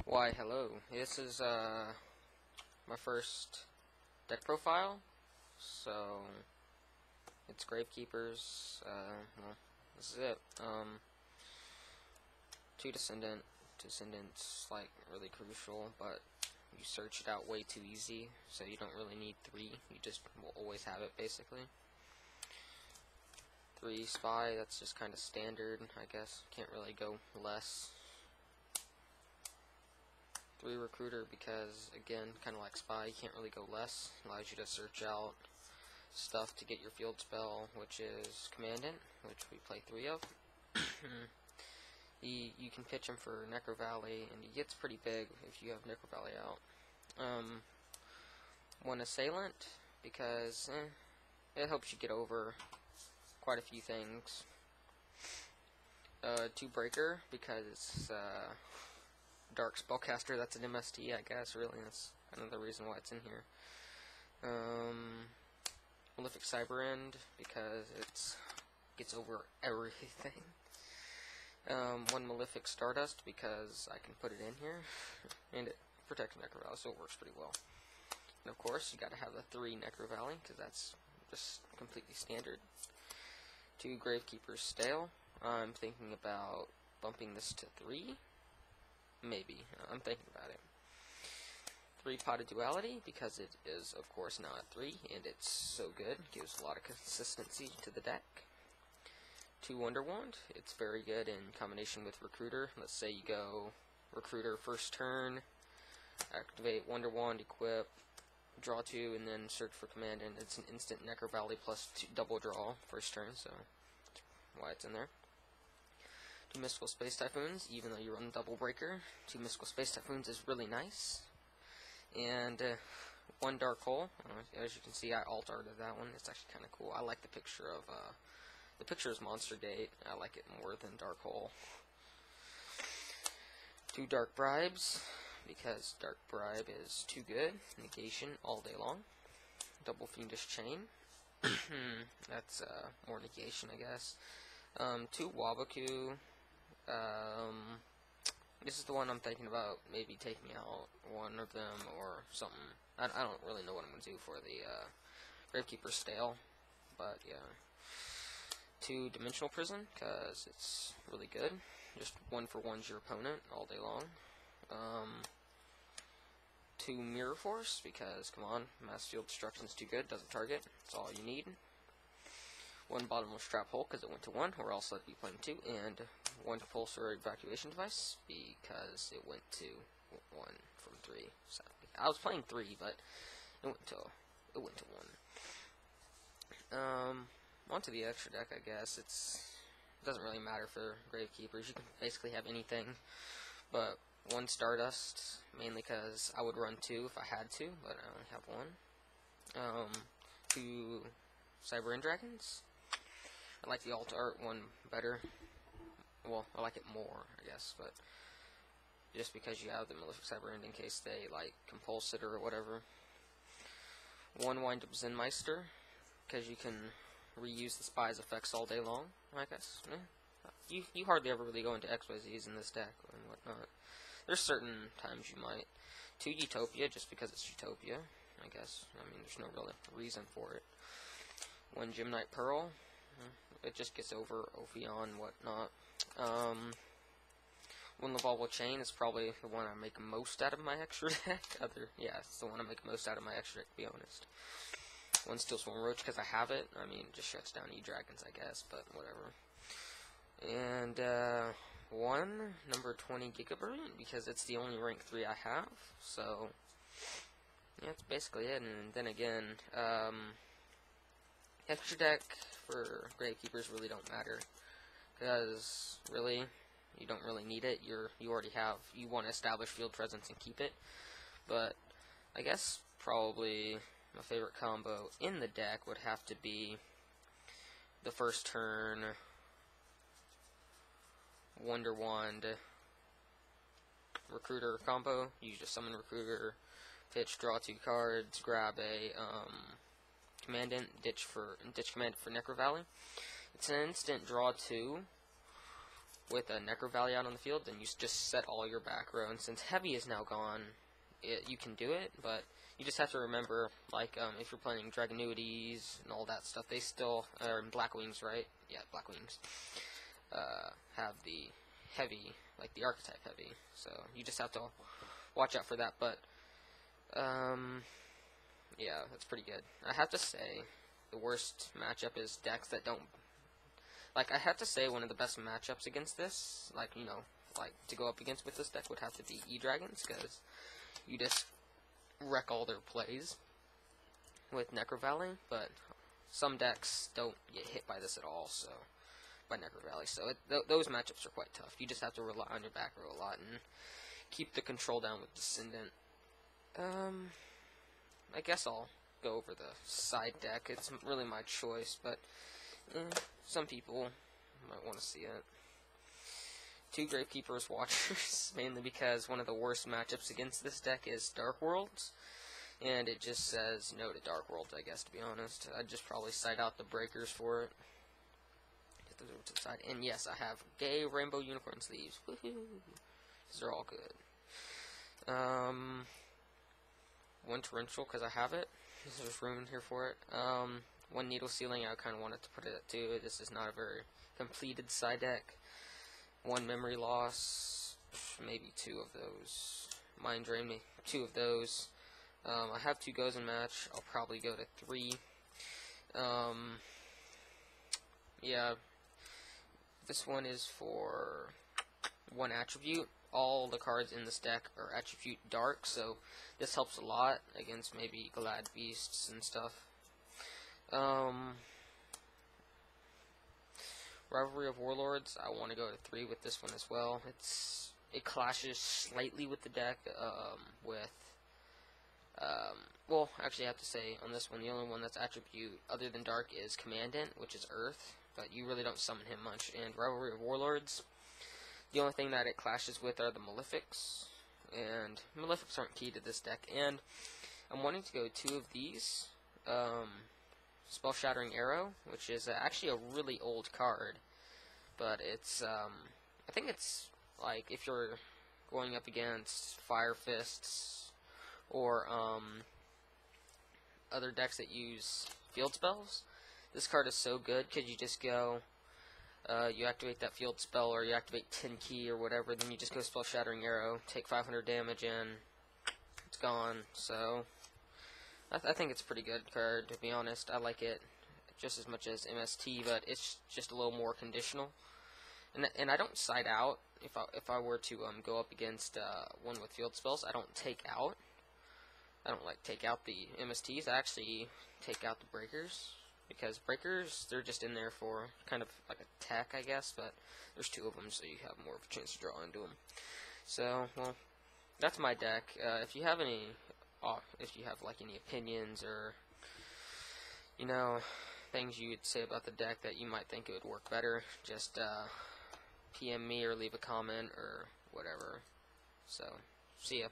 Why, hello. This is my first deck profile, so it's Gravekeepers. Well, this is it. Two Descendants like really crucial, but you search it out way too easy, so you don't really need three. You just will always have it basically. 3 Spy, that's just kind of standard, I guess. Can't really go less. 3 Recruiter, because again, kind of like Spy, you can't really go less. Allows you to search out stuff to get your field spell, which is Commandant, which we play 3 of. You can pitch him for Necro Valley, and he gets pretty big if you have Necro Valley out. 1 Assailant, because it helps you get over quite a few things. 2 Breaker, because it's Dark Spellcaster. That's an MST, I guess. Really, that's another reason why it's in here. Malefic Cyber End, because it gets over everything. 1 Malefic Stardust, because I can put it in here, and it protects Necro Valley, so it works pretty well. And of course, you gotta have the 3 Necro Valley, because that's just completely standard. 2 Gravekeepers Stale. I'm thinking about bumping this to 3. Maybe. I'm thinking about it. 3 Potted Duality, because it is, of course, now at 3, and it's so good. Gives a lot of consistency to the deck. 2 Wonder Wand. It's very good in combination with Recruiter. Let's say you go Recruiter first turn, activate Wonder Wand, equip, draw 2, and then search for command, and it's an instant Necro Valley plus 2 double draw first turn, so that's why it's in there. 2 Mystical Space Typhoons, even though you run Double Breaker. 2 Mystical Space Typhoons is really nice. And 1 Dark Hole. As you can see, I alt-arted that one. It's actually kind of cool. I like the picture of, the picture is Monster Gate. I like it more than Dark Hole. 2 Dark Bribes, because Dark Bribe is too good. Negation all day long. Double Fiendish Chain. That's more negation, I guess. 2 Waboku. This is the one I'm thinking about maybe taking out one of them or something. I don't really know what I'm going to do for the Gravekeeper Stale, but yeah. 2 Dimensional Prison, because it's really good. Just 1-for-1's your opponent all day long. 2 Mirror Force, because, come on, Mass Field Destruction's too good, doesn't target, that's all you need. 1 Bottomless Trap Hole, because it went to 1, or else I'd be playing 2, and 1 Compulsory Evacuation Device, because it went to 1 from 3. Sadly. I was playing 3, but it went to 1. Onto the extra deck, I guess. It doesn't really matter for Gravekeepers. You can basically have anything, but 1 Stardust, mainly because I would run 2 if I had to, but I only have 1. 2 Cyber End Dragons. I like the alt art one better. Well, I like it more, I guess, but just because you have the Malefic Cyber End in case they, like, compulse it or whatever. 1 Wind Up Zenmeister, because you can reuse the Spy's effects all day long, I guess. You hardly ever really go into XYZs in this deck and whatnot. There's certain times you might. 2 Utopia, just because it's Utopia, I guess. I mean, there's no real reason for it. 1 Gymnite Pearl. It just gets over Ophion, whatnot. 1 Lavalval Chain is probably the one I make most out of my extra deck. Yeah, it's the one I make most out of my extra deck, to be honest. 1 Steel Swarm Roach, because I have it. I mean, it just shuts down E-Dragons, I guess, but whatever. And 1 number 20 Gigabrute, because it's the only rank 3 I have. So, yeah, that's basically it. And then again, extra deck for Gravekeepers really don't matter, because really, you don't really need it. You already have. You want to establish field presence and keep it. But I guess probably my favorite combo in the deck would have to be the first turn Wonder Wand Recruiter combo. You just summon Recruiter, pitch, draw 2 cards, grab a Commandant, ditch Commandant for Necro Valley. It's an instant draw 2 with a Necro Valley out on the field, then you just set all your back row. And since heavy is now gone, you can do it, but you just have to remember, like, if you're playing Dragonuities and all that stuff, they still, or Blackwings, right? Yeah, Blackwings, have the heavy, like the archetype heavy, so you just have to watch out for that, but, yeah, that's pretty good. I have to say, the worst matchup is decks that don't, like, I have to say one of the best matchups against this, like, you know, like, to go up against with this deck would have to be E-Dragons, because you just wreck all their plays with Necro Valley, but some decks don't get hit by this at all, so, by Necro Valley, so those matchups are quite tough. You just have to rely on your back row a lot, and keep the control down with Descendant. I guess I'll go over the side deck. It's really my choice, but some people might want to see it. 2 Gravekeepers Watchers, mainly because one of the worst matchups against this deck is Dark Worlds, and it just says no to Dark Worlds, I guess, to be honest. I'd just probably side out the breakers for it. Get those over to the side. And yes, I have gay rainbow unicorn sleeves. Woohoo! These are all good. One torrential, because I have it. There's room in here for it. 1 needle ceiling, I kind of wanted to put it at 2. This is not a very completed side deck. 1 memory loss, maybe 2 of those. Mind drain me, 2 of those. I have 2 goes in match. I'll probably go to 3. Yeah, this one is for 1 attribute. All the cards in this deck are attribute dark, so this helps a lot against maybe Glad Beasts and stuff. Rivalry of Warlords, I want to go to 3 with this one as well. It clashes slightly with the deck, well, actually I have to say, on this one, the only one that's attribute other than Dark is Commandant, which is Earth, but you really don't summon him much. And Rivalry of Warlords, the only thing that it clashes with are the Malefics, and Malefics aren't key to this deck. And I'm wanting to go 2 of these, Spell Shattering Arrow, which is actually a really old card, but it's, I think it's, like, if you're going up against Fire Fists, or, other decks that use field spells, this card is so good, because you just go, you activate that field spell, or you activate 10 key, or whatever, then you just go Spell Shattering Arrow, take 500 damage, and it's gone, so I think it's a pretty good card, to be honest. I like it just as much as MST, but it's just a little more conditional. And I don't side out if I were to go up against one with field spells. I don't take out. I don't like take out the MSTs. I actually take out the breakers, because breakers, they're just in there for kind of like a tech, I guess. But there's 2 of them, so you have more of a chance to draw into them. So, well, that's my deck. If you have any like any opinions, or, you know, things you'd say about the deck that you might think it would work better, just PM me or leave a comment or whatever. So, see ya.